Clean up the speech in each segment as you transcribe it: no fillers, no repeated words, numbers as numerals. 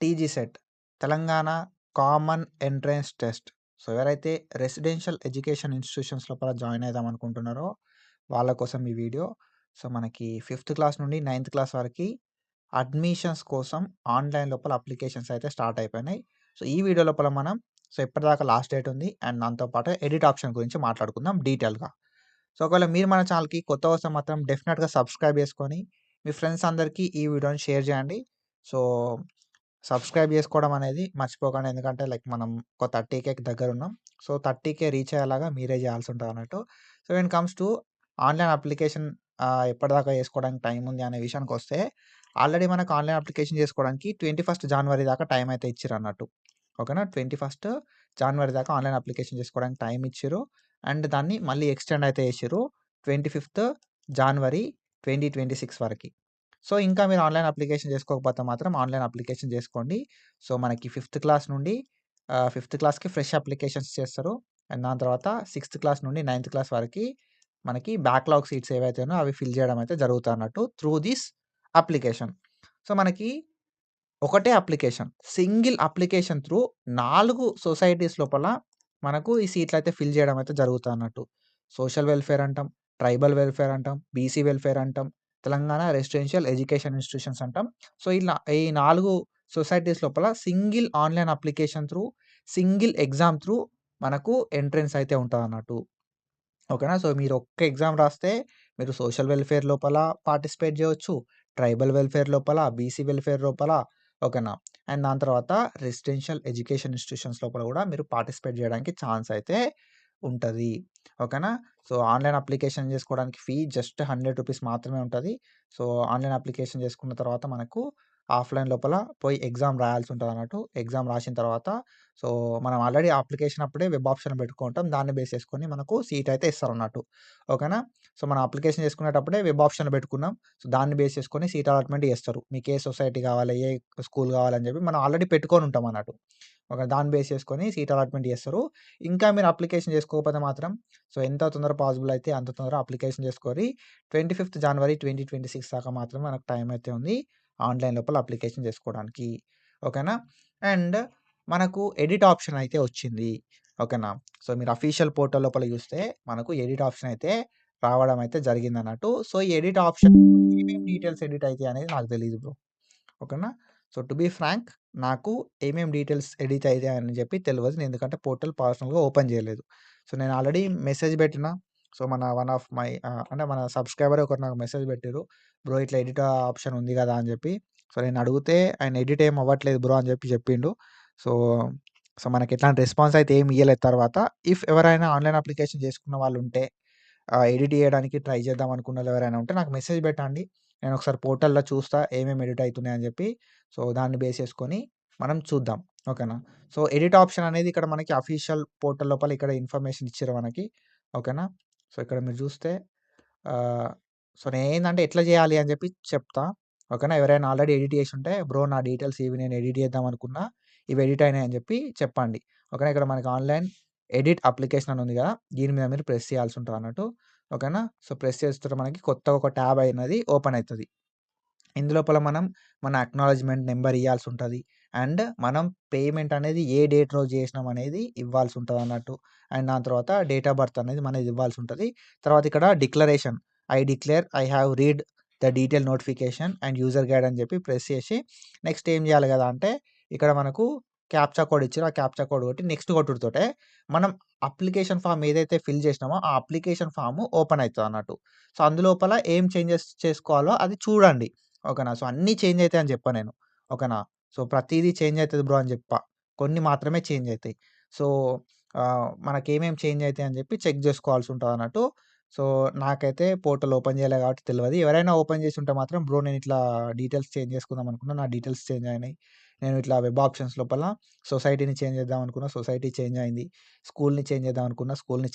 TG set Telangana common entrance test. So, ఎవరైతే residential education institutions లోపల join అయిదాం అనుకుంటున్నారో వాళ్ళ కోసం ఈ వీడియో. సో, మనకి ఫిఫ్త్ క్లాస్ నుండి నైన్త్ క్లాస్ వరకి అడ్మిషన్స్ కోసం ఆన్‌లైన్ లోపల అప్లికేషన్స్ అయితే స్టార్ట్ అయిపోయినాయి. సో, ఈ వీడియో లోపల మనం ఇప్పటిదాకా లాస్ట్ డేట్ ఉంది. అండ్ దాంతో పాటు ఎడిట్ ఆప్షన్ గురించి మాట్లాడుకుందాం డీటెయిల్‌గా. సో, ఒకవేళ మీరు మన ఛానల్‌కి కొత్తగా వస్తే మాత్రం డెఫినిట్‌గా సబ్స్క్రైబ్ చేసుకొని మీ ఫ్రెండ్స్ అందరికీ ఈ వీడియోని షేర్ చేయండి. సో, సబ్స్క్రైబ్ చేసుకోవడం అనేది మర్చిపోకండి. ఎందుకంటే మనం ఒక 30,000కి దగ్గరున్నాం. సో, 30,000 రీచ్ అయ్యేలాగా మీరే చేయాల్సి ఉంటదన్నట్టు. So, when comes to online application ఎప్పటిదాకా చేసుకోవడానికి టైం ఉంది అనే విషయానికొస్తే, ఆల్రెడీ మనకు ఆన్‌లైన్ అప్లికేషన్ చేసుకోవడానికి 21 జనవరి దాకా టైం అయితే ఇచ్చిరన్నట్టు. ఓకేనా. 21 జనవరి దాకా ఆన్‌లైన్ అప్లికేషన్ చేసుకోవడానికి టైం ఇచ్చిర్రు. అండ్ దాన్ని మళ్ళీ ఎక్స్‌టెండ్ అయితే చేసిర్రు 25 జనవరి 2026 వరకి. సో, ఇంకా మీరు ఆన్‌లైన్ అప్లికేషన్ చేసుకోకపోతే మాత్రం ఆన్‌లైన్ అప్లికేషన్ చేసుకోండి. సో, మనకి ఫిఫ్త్ క్లాస్‌కి ఫ్రెష్ అప్లికేషన్స్ చేస్తారు. అండ్ దాని తర్వాత సిక్స్త్ క్లాస్ నుండి నైన్త్ క్లాస్ వరకి మనకి బ్యాక్‌లాగ్ సీట్స్ ఏవైతే ఉన్నాయో అవి ఫిల్ చేయడం అయితే జరుగుతదన్నట్టు త్రూ దిస్ అప్లికేషన్. సో, మనకి ఒకటే application. Single application through 4 societies లోపల మనకు ఈ సీట్లయితే ఫిల్ చేయడం అయితే జరుగుతదన్నట్టు. సోషల్ వెల్‌ఫేర్ అంటాం, ట్రైబల్ వెల్‌ఫేర్ అంటాం, బీసీ వెల్‌ఫేర్ అంటాం, తెలంగాణ రెసిడెన్షియల్ ఎడ్యుకేషన్ ఇన్‌స్టిట్యూషన్స్ అంటాం. సో, ఇలా ఈ 4 సొసైటీస్ లోపల single online application through, single exam through మనకు ఎంట్రన్స్ అయితే ఉంటదన్నట్టు. ఓకేనా. సో, మీరు ఒక్క ఎగ్జామ్ రాస్తే మీరు సోషల్ వెల్‌ఫేర్ లోపల పార్టిసిపేట్ జేయొచ్చు. ట్రైబల్ వెల్‌ఫేర్ లోపల, బీసీ వెల్‌ఫేర్ లోపల ఓకేనా. అండ్ దాని తర్వాత రెసిడెన్షియల్ ఎడ్యుకేషన్ ఇన్‌స్టిట్యూషన్స్ లోపల గూడా మీరు పార్టిసిపేట్ జేయడానికి ఛాన్స్ అయితే ఉంటది. ఓకేనా. సో, ఆన్‌లైన్ అప్లికేషన్ జేసుకోవడానికి ఫీ జస్ట్ రూ. 100 మాత్రమే ఉంటది. సో, ఆన్‌లైన్ అప్లికేషన్ జేసుకున్న తర్వాత మనకు ఆఫ్‌లైన్ లోపల పోయి ఎగ్జామ్ రాయాల్సి ఉంటదన్నట్టు. ఎగ్జామ్ రాసిన తర్వాత సో, మనం ఆల్రెడీ అప్లికేషన్ అప్పుడే వెబ్ ఆప్షన్ పెట్టుకుంటాం. దాన్ని బేస్ చేసుకొని మనకు సీట్ అయితే ఇస్తారన్నట్టు. ఓకేనా. సో, మనం అప్లికేషన్ చేసుకునేటప్పుడే వెబ్ ఆప్షన్ పెట్టుకున్నాం. సో, దాన్ని బేస్ చేసుకొని సీట్ అలాట్‌మెంట్ చేస్తారు. మీకు ఏ సొసైటీ కావాలి, ఏ స్కూల్ కావాలని చెప్పి మనం ఆల్రెడీ పెట్టుకొని ఉంటాం అన్నట్టు. ఒక దాన్ని బేస్ చేసుకొని సీట్ అలాట్‌మెంట్ చేస్తారు. ఇంకా మీరు అప్లికేషన్ చేసుకోకపోతే మాత్రం సో, ఎంత తొందర పాసిబుల్ అయితే అంత తొందర అప్లికేషన్ చేసుకొని 25 జనవరి 2026 దాకా మాత్రమే మనకు టైం అయితే ఉంది. ఆన్‌లైన్ లోపల అప్లికేషన్ చేసుకోవడానికి. ఓకేనా. అండ్ మనకు ఎడిట్ ఆప్షన్ అయితే వచ్చింది. ఓకేనా. సో, మీరు అఫీషియల్ పోర్టల్ లోపల చూస్తే మనకు ఎడిట్ ఆప్షన్ అయితే రావడం అయితే జరిగిందన్నట్టు. సో, ఈ ఎడిట్ ఆప్షన్ ఏమేం డీటెయిల్స్ ఎడిట్ అయితాయి అనేది నాకు తెలీదు బ్రో. ఓకేనా. సో, టు బీ ఫ్రాంక్ నాకు ఏమేం డీటెయిల్స్ ఎడిట్ అయితాయని చెప్పి తెలవదు. నేను ఎందుకంటే పోర్టల్ పర్సనల్‌గా ఓపెన్ చేయలేదు. సో, నేను ఆల్రెడీ మెసేజ్ పెట్టినా. సో, మన వన్ ఆఫ్ మై అంటే మన సబ్‌స్క్రైబరే ఒకరు నాకు మెసేజ్ పెట్టిర్రు. బ్రో ఇట్లా ఎడిట్ ఆప్షన్ ఉంది గదా అని చెప్పి. సో, నేను అడిగితే ఆయన ఎడిట్ ఏమి అవ్వట్లేదు బ్రో అని చెప్పి చెప్పిండు. సో, మనకి ఎట్లాంటి రెస్పాన్స్ అయితే ఏమి ఇయ్యలేదు తర్వాత. ఇఫ్ ఎవరైనా ఆన్‌లైన్ అప్లికేషన్ చేసుకున్న వాళ్ళుంటే ఎడిట్ చేయడానికి ట్రై చేద్దాం అనుకున్నోళ్ళు ఎవరైనా ఉంటే నాకు మెసేజ్ పెట్టండి. నేను ఒకసారి పోర్టల్‌లో చూస్తా ఏమేమి ఎడిట్ అయితున్నాయని చెప్పి. సో, దాన్ని బేస్ చేసుకొని మనం చూద్దాం. ఓకేనా. సో, ఎడిట్ ఆప్షన్ అనేది ఇక్కడ మనకి అఫీషియల్ పోర్టల్ లోపల ఇక్కడ ఇన్ఫర్మేషన్ ఇచ్చిర్రు మనకి. ఓకేనా. సో, ఇక్కడ మీరు చూస్తే ఆహ్, సో, నేనేందంటే ఎట్లా చేయాలి అని చెప్పి చెప్తా. ఓకేనా. ఎవరైనా ఆల్రెడీ ఎడిట్ చేసుంటే బ్రో నా డీటెయిల్స్ ఇవి నేను ఎడిట్ చేద్దాం అనుకున్నా. ఇవి ఎడిట్ అయినాయి అని చెప్పి చెప్పండి. ఓకేనా. ఇక్కడ మనకి ఆన్‌లైన్ ఎడిట్ అప్లికేషన్ అని ఉంది కదా! దీని మీద మీరు ప్రెస్ చేయాల్సి ఉంటదన్నట్టు. ఓకేనా. సో, ప్రెస్ చేస్తే మనకి కొత్తగా ఒక ట్యాబ్ అయినది ఓపెన్ అయితది. ఇందులోపల మనం మన అక్నాలెడ్జ్‌మెంట్ నంబర్ ఇయ్యాల్సి ఉంటది. అండ్ మనం పేమెంట్ అనేది ఏ డేట్ రోజు చేసినాం అనేది ఇవ్వాల్సి ఉంటదన్నట్టు. అండ్ దాని తర్వాత డేట్ ఆఫ్ బర్త్ అనేది మనది ఇవ్వాల్సి ఉంటది. తర్వాత ఇక్కడ declaration I declare I have read the detail notification and user guide అని చెప్పి ప్రెస్ చేసి నెక్స్ట్ ఏం చేయాలి కదా అంటే ఇక్కడ మనకు క్యాప్చా కోడ్ ఇచ్చిర్రు. ఆ క్యాప్చా కోడ్ కొట్టి నెక్స్ట్ కొట్టుడుతోటే మనం అప్లికేషన్ ఫార్మ్ ఏదైతే ఫిల్ చేసినామో ఆ అప్లికేషన్ ఫార్మ్ ఓపెన్ అయితదన్నట్టు. సో, అందులోపల ఏం చేంజెస్ చేసుకోవాలో అది చూడండి. ఓకేనా. సో, అన్నీ చేంజ్ అయితాయని చెప్పా నేను. ఓకేనా. సో, ప్రతీదీ చేంజ్ అయితది బ్రో అని చెప్పా. కొన్ని మాత్రమే చేంజ్ అయితాయి. సో, మనకేమేం చేంజ్ అయితాయని చెప్పి చెక్ జేసుకోవాల్సి ఉంటదన్నట్టు. సో, నాకైతే పోర్టల్ ఓపెన్ చేయలే కాబట్టి తెలవది. ఎవరైనా ఓపెన్ చేసుంటే మాత్రం బ్రో నేనిట్లా డీటెయిల్స్ చేంజ్ చేసుకుందాం అనుకున్నా. నా డీటెయిల్స్ చేంజ్ అయినాయి. నేను ఇట్లా వెబ్ ఆప్షన్స్ లోపల సొసైటీని చేంజ్ చేద్దాం అనుకున్నా. సొసైటీ చేంజ్ అయింది. స్కూల్‌ని చేంజ్ చేద్దాం అనుకున్నా. స్కూల్‌ని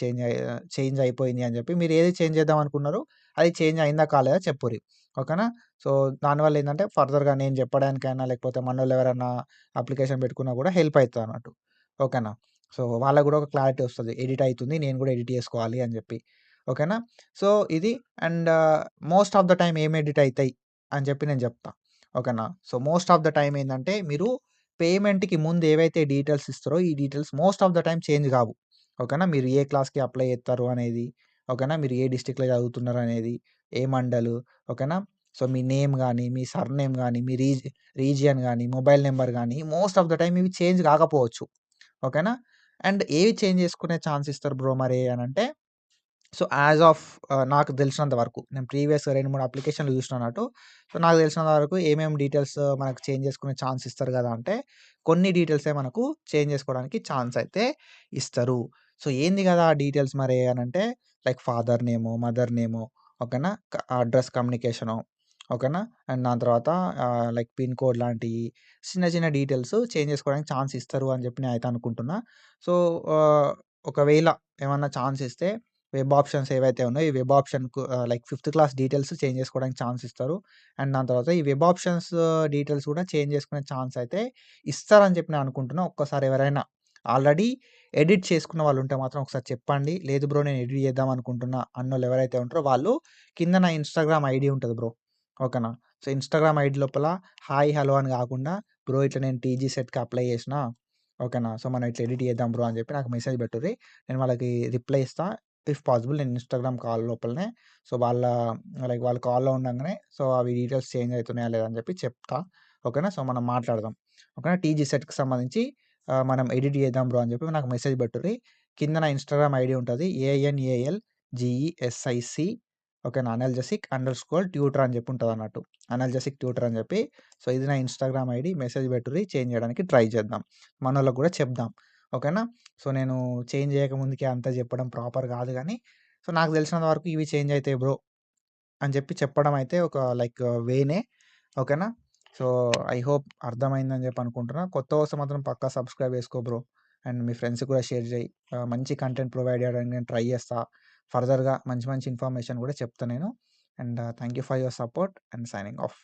చేంజ్ అయిపోయింది అని చెప్పి మీరు ఏది చేంజ్ చేద్దాం అనుకున్నారో అది చేంజ్ అయిందా కాలేదా చెప్పుర్రి. ఓకేనా. సో, దానివల్ల ఏందంటే ఫర్దర్‌గా నేను చెప్పడానికైనా లేకపోతే మనోళ్ళు ఎవరైనా అప్లికేషన్ పెట్టుకున్నా కూడా హెల్ప్ అయితదన్నట్టు. ఓకేనా. సో, వాళ్ళకి కూడా ఒక క్లారిటీ వస్తది. ఎడిట్ అయితుంది. నేను కూడా ఎడిట్ చేసుకోవాలి అని చెప్పి. ఓకేనా. సో, ఇది and most of the time ఏం ఎడిట్ అయితాయి అని చెప్పి నేను చెప్తా. ఓకేనా. So, most of the time ఏందంటే మీరు పేమెంట్‌కి ముందు ఏవైతే డీటెయిల్స్ ఇస్తారో, ఈ details most of the time change గావు. ఓకేనా. మీరు ఏ క్లాస్‌కి అప్లై చేత్తారు అనేది, ఓకేనా. మీరు ఏ డిస్ట్రిక్ట్‌లో చదువుతున్నారనేది, ఏ మండలు, ఓకేనా. సో, మీ నేమ్ గాని, మీ సర్‌నేమ్ గాని, మీ రీజియన్ గాని, మొబైల్ నంబర్ గాని మోస్ట్ ఆఫ్ ద టైమ్ ఇవి చేంజ్ కాకపోవచ్చు. ఓకేనా. అండ్ ఏవి చేంజ్ చేసుకునే ఛాన్స్ ఇస్తారు బ్రో మరి అనంటే, సో, యాస్ ఆఫ్ నాకు తెలిసినంత వరకు నేను ప్రీవియస్‌గా 2, 3 అప్లికేషన్‌లు చూసినా అన్నట్టు. సో, నాకు తెలిసినంత వరకు ఏమేమి డీటెయిల్స్ మనకు చేంజ్ చేసుకునే ఛాన్స్ ఇస్తారు గదా అంటే, కొన్ని డీటెయిల్సే మనకు చేంజ్ చేసుకోవడానికి ఛాన్స్ అయితే ఇస్తారు. సో, ఏంది గదా ఆ డీటెయిల్స్ మరి అనంటే, like father name, mother name, ఓకేనా. అడ్రెస్ కమ్యూనికేషను, ఓకేనా. అండ్ దాని తర్వాత లైక్ పిన్ కోడ్ లాంటియి చిన్న చిన్న డీటెయిల్స్ చేంజ్ చేసుకోవడానికి ఛాన్స్ ఇస్తారు అని చెప్పి నేనైతే అనుకుంటున్నా. సో, ఆహ్, ఒకవేళ ఏమన్నా ఛాన్స్ ఇస్తే వెబ్ ఆప్షన్స్ ఏవైతే ఉన్నాయో, ఈ వెబ్ ఆప్షన్‌కు like fifth class details change చేసుకోవడానికి ఛాన్స్ ఇస్తారు. అండ్ దాని తర్వాత ఈ వెబ్ ఆప్షన్స్ డీటెయిల్స్ కూడా చేంజ్ చేసుకునే ఛాన్స్ అయితే ఇస్తారని చెప్పి నేను అనుకుంటున్నా. ఒక్కసారి ఎవరైనా ఆల్రెడీ ఎడిట్ చేసుకున్న వాళ్ళు ఉంటే మాత్రం ఒకసారి చెప్పండి. లేదు బ్రో నేను ఎడిట్ చేద్దాం అనుకుంటున్నా అన్నోళ్ళు ఎవరైతే ఉంటారో వాళ్ళు కింద నా ఇన్‌స్టాగ్రామ్ ఐడీ ఉంటది బ్రో. ఓకేనా. సో, ఇన్‌స్టాగ్రామ్ ఐడీ లోపల హాయ్, హలో అని కాకుండా బ్రో ఇట్లా నేను టీజీ సెట్‌కి అప్లై చేసినా. ఓకేనా. సో, మనం ఇట్లా ఎడిట్ చేద్దాం బ్రో అని చెప్పి నాకు మెసేజ్ పెట్టుర్రి. నేను వాళ్ళకి రిప్లై ఇస్తా. ఇఫ్ పాసిబుల్ నేను ఇన్‌స్టాగ్రామ్ కాల్ లోపలనే సో, లైక్ వాళ్ళు కాల్‌లో ఉండంగానే సో, అవి డీటెయిల్స్ చేంజ్ అయితున్నాయా లేదా అని చెప్పి చెప్తా. ఓకేనా. సో, మనం మాట్లాడదాం. ఓకేనా. టీజీ సెట్‌కి సంబంధించి మనం ఎడిట్ చేద్దాం బ్రో అని చెప్పి నాకు మెసేజ్ పెట్టుర్రి. కింద నా ఇన్‌స్టాగ్రామ్ ఐడీ ఉంటది. ANALGESIC ఓకేనా. అనల్జెసిక్ అండర్‌స్కోర్ ట్యూటర్ అని చెప్పి ఉంటదన్నట్టు. అనల్జెసిక్ ట్యూటర్ అని చెప్పి. సో, ఇది నా ఇన్‌స్టాగ్రామ్ ఐడీ. మెసేజ్ పెట్టుర్రి. చేంజ్ చేయడానికి ట్రై చేద్దాం. మనోళ్ళకి కూడా చెప్దాం. ఓకేనా. సో, నేను చేంజ్ చేయకముందుకే అంతా చెప్పడం ప్రాపర్ కాదు గానీ, సో, నాకు తెలిసినంత వరకు ఇవి చేంజ్ అయితాయి బ్రో అని చెప్పి చెప్పడం అయితే ఒక లైక్ వేనే. ఓకేనా. సో, ఐ హోప్ అర్థమైందని చెప్పి అనుకుంటున్నా. కొత్తగొస్తే మాత్రం పక్కా సబ్స్క్రైబ్ చేసుకో బ్రో. అండ్ మీ ఫ్రెండ్స్‌కి కూడా షేర్ చేయి. మంచి కంటెంట్ ప్రొవైడ్ చేయడానికి నేను ట్రై చేస్తా. ఫర్దర్‌గా మంచి మంచి ఇన్ఫర్మేషన్ కూడా చెప్తా నేను. And thank you for your support and signing off.